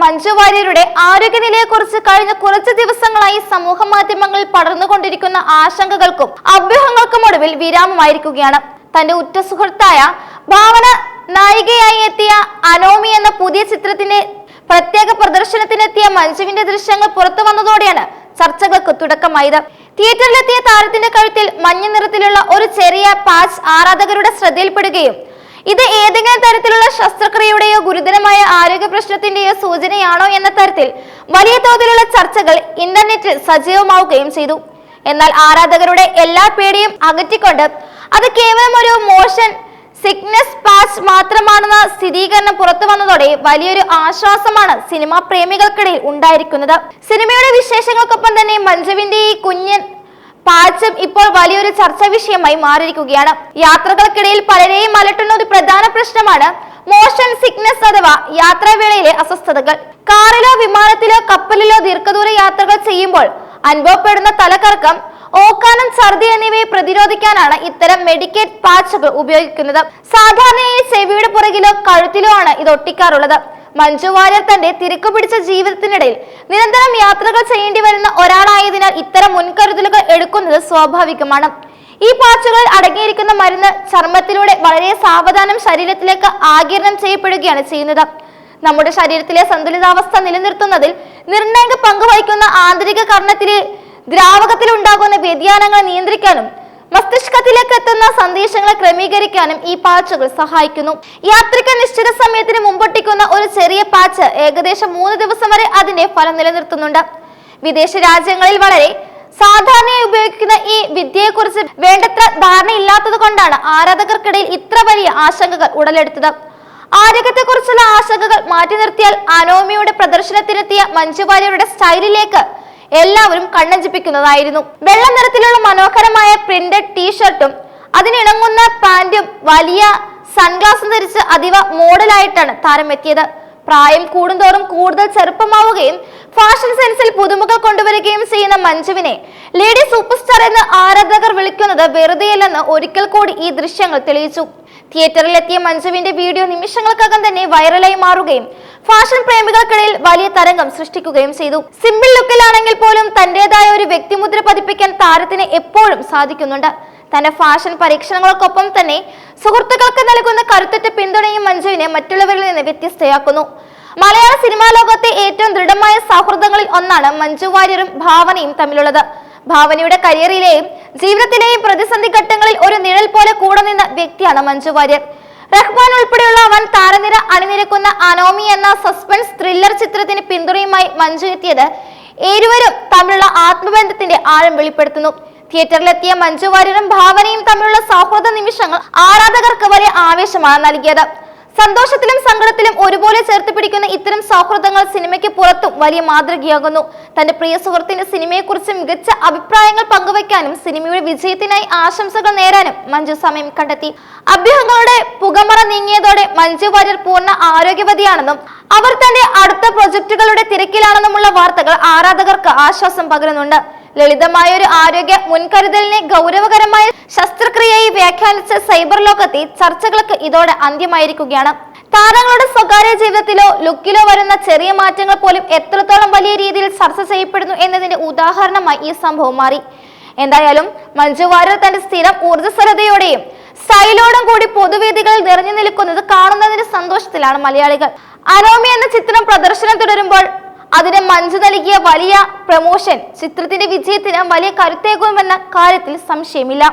മഞ്ജു വാര്യരുടെ ആരോഗ്യനിലയെക്കുറിച്ച് കഴിഞ്ഞ കുറച്ച് ദിവസങ്ങളായി സമൂഹ മാധ്യമങ്ങളിൽ പടർന്നുകൊണ്ടിരിക്കുന്ന ആശങ്കകൾക്കും അഭ്യൂഹങ്ങൾക്കും ഒടുവിൽ വിരാമമായിരിക്കുകയാണ്. തന്റെ ഉറ്റ സുഹൃത്തായ ഭാവന നായികയായി എത്തിയ അനോമി എന്ന പുതിയ ചിത്രത്തിന്റെ പ്രത്യേക പ്രദർശനത്തിനെത്തിയ മഞ്ജുവിന്റെ ദൃശ്യങ്ങൾ പുറത്തു വന്നതോടെയാണ് ചർച്ചകൾക്ക് തുടക്കമായത്. തിയേറ്ററിലെത്തിയ താരത്തിന്റെ കഴുത്തിൽ മഞ്ഞ നിറത്തിലുള്ള ഒരു ചെറിയ പാച്ച് ആരാധകരുടെ ശ്രദ്ധയിൽപ്പെടുകയും ഇത് ഏതെങ്കിലും തരത്തിലുള്ള ശസ്ത്രക്രിയയുടെയോ ഗുരുതരമായ ആരോഗ്യ പ്രശ്നത്തിന്റെയോ സൂചനയാണോ എന്ന തരത്തിൽ വലിയ തോതിലുള്ള ചർച്ചകൾ ഇന്റർനെറ്റിൽ സജീവമാവുകയും ചെയ്തു. എന്നാൽ ആരാധകരുടെ എല്ലാ പേടിയും അകറ്റിക്കൊണ്ട് അത് കേവലം ഒരു മോഷൻ സിക്നസ് പാച്ച് മാത്രമാണെന്ന സ്ഥിരീകരണം പുറത്തു വന്നതോടെ വലിയൊരു ആശ്വാസമാണ് സിനിമാ പ്രേമികൾക്കിടയിൽ ഉണ്ടായിരിക്കുന്നത്. സിനിമയുടെ വിശേഷങ്ങൾക്കൊപ്പം തന്നെ മഞ്ജുവിന്റെ ഈ കുഞ്ഞൻ പാച്ചും ഇപ്പോൾ വലിയൊരു ചർച്ചാ വിഷയമായി മാറിയിരിക്കുകയാണ്. യാത്രകൾക്കിടയിൽ പലരെയും അലട്ടുന്ന ഒരു പ്രധാന പ്രശ്നമാണ് മോഷൻ സിക്നസ് അഥവാ യാത്രാവേളയിലെ അസ്വസ്ഥതകൾ. കാറിലോ വിമാനത്തിലോ കപ്പലിലോ ദീർഘദൂര യാത്രകൾ ചെയ്യുമ്പോൾ അനുഭവപ്പെടുന്ന തലകറക്കം, ഓക്കാനം, ഛർദി എന്നിവയെ പ്രതിരോധിക്കാനാണ് ഇത്തരം മെഡിക്കേറ്റ് പാച്ചുകൾ ഉപയോഗിക്കുന്നത്. സാധാരണയായി ചെവിയുടെ പുറകിലോ കഴുത്തിലോ ആണ് ഇത് ഒട്ടിക്കാറുള്ളത്. മഞ്ജു വാര്യർ തന്റെ തിരക്കു പിടിച്ച ജീവിതത്തിനിടയിൽ നിരന്തരം യാത്രകൾ ചെയ്യേണ്ടി വരുന്ന ഒരാളായതിനാൽ ഇത്തരം മുൻകരുതലുകൾ എടുക്കുന്നത് സ്വാഭാവികമാണ്. ഈ പാച്ചുകളിൽ അടങ്ങിയിരിക്കുന്ന മരുന്ന് ചർമ്മത്തിലൂടെ വളരെ സാവധാനം ശരീരത്തിലേക്ക് ആഗിരണം ചെയ്യപ്പെടുകയാണ് ചെയ്യുന്നത്. നമ്മുടെ ശരീരത്തിലെ സന്തുലിതാവസ്ഥ നിലനിർത്തുന്നതിൽ നിർണായക പങ്ക് വഹിക്കുന്ന ആന്തരിക കർണത്തിലെ ദ്രാവകത്തിൽ ഉണ്ടാകുന്ന വ്യതിയാനങ്ങൾ നിയന്ത്രിക്കാനും മസ്തിഷ്കത്തിലേക്ക് എത്തുന്ന സന്ദേശങ്ങളെ ക്രമീകരിക്കാനും ഈ പാച്ചുകൾ സഹായിക്കുന്നു. യാത്രയ്ക്ക് നിശ്ചിത സമയത്തിന് മുമ്പൊട്ടിക്കുന്ന ഒരു ചെറിയ പാച്ച് ഏകദേശം 3 ദിവസം വരെ അതിന്റെ ഫലം നിലനിർത്തുന്നുണ്ട്. വിദേശ രാജ്യങ്ങളിൽ വളരെ സാധാരണയായി ഉപയോഗിക്കുന്ന ഈ വിദ്യയെക്കുറിച്ച് വേണ്ടത്ര ധാരണയില്ലാത്തത് കൊണ്ടാണ് ആരാധകർക്കിടയിൽ ഇത്ര വലിയ ആശങ്കകൾ ഉടലെടുത്തത്. ആരോഗ്യത്തെക്കുറിച്ചുള്ള ആശങ്കകൾ മാറ്റി നിർത്തിയാൽ അനോമിയുടെ പ്രദർശനത്തിനെത്തിയ മഞ്ജു വാര്യരുടെ സ്റ്റൈലിലേക്ക് എല്ലാവരും കണ്ണഞ്ചിപ്പിക്കുന്നതായിരുന്നു. വെള്ള നിറത്തിലുള്ള മനോഹരമായ പ്രിന്റഡ് ടീഷർട്ടും അതിനിണങ്ങുന്ന പാന്റും വലിയ സൺഗ്ലാസും ധരിച്ച് അതീവ മോഡലായിട്ടാണ് താരം എത്തിയത്. പ്രായം കൂടുന്തോറും കൂടുതൽ ചെറുപ്പമാവുകയും ഫാഷൻ സെൻസിൽ പുതുമകൾ കൊണ്ടുവരികയും ചെയ്യുന്ന മഞ്ജുവിനെ ലേഡി സൂപ്പർ സ്റ്റാർ എന്ന് ആരാധകർ വിളിക്കുന്നത് വെറുതെയല്ലെന്ന് ഒരിക്കൽ കൂടി ഈ ദൃശ്യങ്ങൾ തെളിയിച്ചു. തിയേറ്ററിലെത്തിയ മഞ്ജുവിന്റെ വീഡിയോ നിമിഷങ്ങൾക്കകം തന്നെ വൈറലായി മാറുകയും ഫാഷൻ പ്രേമികൾക്കിടയിൽ വലിയ തരംഗം സൃഷ്ടിക്കുകയും ചെയ്തു. സിമ്പിൾ ലുക്കിലാണെങ്കിൽ പോലും തന്റേതായ ഒരു വ്യക്തിമുദ്ര പതിപ്പിക്കാൻ താരത്തിന് എപ്പോഴും സാധിക്കുന്നുണ്ട്. തന്റെ ഫാഷൻ പരീക്ഷണങ്ങൾക്കൊപ്പം തന്നെ സുഹൃത്തുക്കൾക്ക് നൽകുന്ന കരുത്തുറ്റ പിന്തുണയും മഞ്ജുവിനെ മറ്റുള്ളവരിൽ നിന്ന് വ്യത്യസ്തയാക്കുന്നു. മലയാള സിനിമാ ലോകത്തെ ഏറ്റവും ദൃഢമായ സൗഹൃദങ്ങളിൽ ഒന്നാണ് മഞ്ജു വാര്യരും ഭാവനയും തമ്മിലുള്ളത്. ഭാവനയുടെ കരിയറിലെയും ജീവിതത്തിലെയും പ്രതിസന്ധി ഘട്ടങ്ങളിൽ ഒരു നിഴൽ പോലെ കൂടെ നിന്ന വ്യക്തിയാണ് മഞ്ജു വാര്യർ. റഹ്മാൻ ഉൾപ്പെടെയുള്ള വൻ താരനിര അണിനിരക്കുന്ന അനോമി എന്ന സസ്പെൻസ് ത്രില്ലർ ചിത്രത്തിന് പിന്തുണയുമായി മഞ്ജു എത്തിയത് ഇരുവരും തമ്മിലുള്ള ആത്മബന്ധത്തിന്റെ ആഴം വെളിപ്പെടുത്തുന്നു. തിയേറ്ററിലെത്തിയ മഞ്ജു വാര്യരും ഭാവനയും തമ്മിലുള്ള സൗഹൃദ നിമിഷങ്ങൾ ആരാധകർക്ക് വലിയ ആവേശമാണ് നൽകിയത്. സന്തോഷത്തിലും സങ്കടത്തിലും ഒരുപോലെ ചേർത്ത് പിടിക്കുന്ന ഇത്തരം സൗഹൃദങ്ങൾ സിനിമയ്ക്ക് പുറത്തും വലിയ മാതൃകയാകുന്നു. തന്റെ പ്രിയ സുഹൃത്തിന്റെ സിനിമയെക്കുറിച്ച് മികച്ച അഭിപ്രായങ്ങൾ പങ്കുവയ്ക്കാനും സിനിമയുടെ വിജയത്തിനായി ആശംസകൾ നേരാനും മഞ്ജു സമയം കണ്ടെത്തി. അഭ്യൂഹങ്ങളുടെ പുകമറ നീങ്ങിയതോടെ മഞ്ജു വാര്യർ പൂർണ്ണ ആരോഗ്യവതിയാണെന്നും അവർ തന്റെ അടുത്ത പ്രൊജക്ടുകളുടെ തിരക്കിലാണെന്നുമുള്ള വാർത്തകൾ ആരാധകർക്ക് ആശ്വാസം പകരുന്നുണ്ട്. ലളിതമായ ഒരു ആരോഗ്യ മുൻകരുതലിനെ ഗൗരവകരമായ ശസ്ത്രക്രിയയായി വ്യാഖ്യാനിച്ച സൈബർ ലോകത്തെ ചർച്ചകൾക്ക് ഇതോടെ അന്ത്യമായിരിക്കുകയാണ്. താരങ്ങളുടെ സ്വകാര്യ ജീവിതത്തിലോ ലുക്കിലോ വരുന്ന ചെറിയ മാറ്റങ്ങൾ പോലും എത്രത്തോളം വലിയ രീതിയിൽ ചർച്ച ചെയ്യപ്പെടുന്നു എന്നതിന്റെ ഉദാഹരണമായി ഈ സംഭവം മാറി. എന്തായാലും മഞ്ജു വാര്യർ തന്റെ സ്ഥിരം ഊർജ്ജസ്വലതയോടെയും സ്റ്റൈലോടും കൂടി പൊതുവേദികളിൽ നിറഞ്ഞു നിൽക്കുന്നത് കാണുന്നതിന്റെ സന്തോഷത്തിലാണ് മലയാളികൾ. അനോമി എന്ന ചിത്രം പ്രദർശനം തുടരുമ്പോൾ അതിന് മഞ്ജു നൽകിയ വലിയ പ്രമോഷൻ ചിത്രത്തിന്റെ വിജയത്തിന് വലിയ കരുത്തേകുമെന്ന കാര്യത്തിൽ സംശയമില്ല.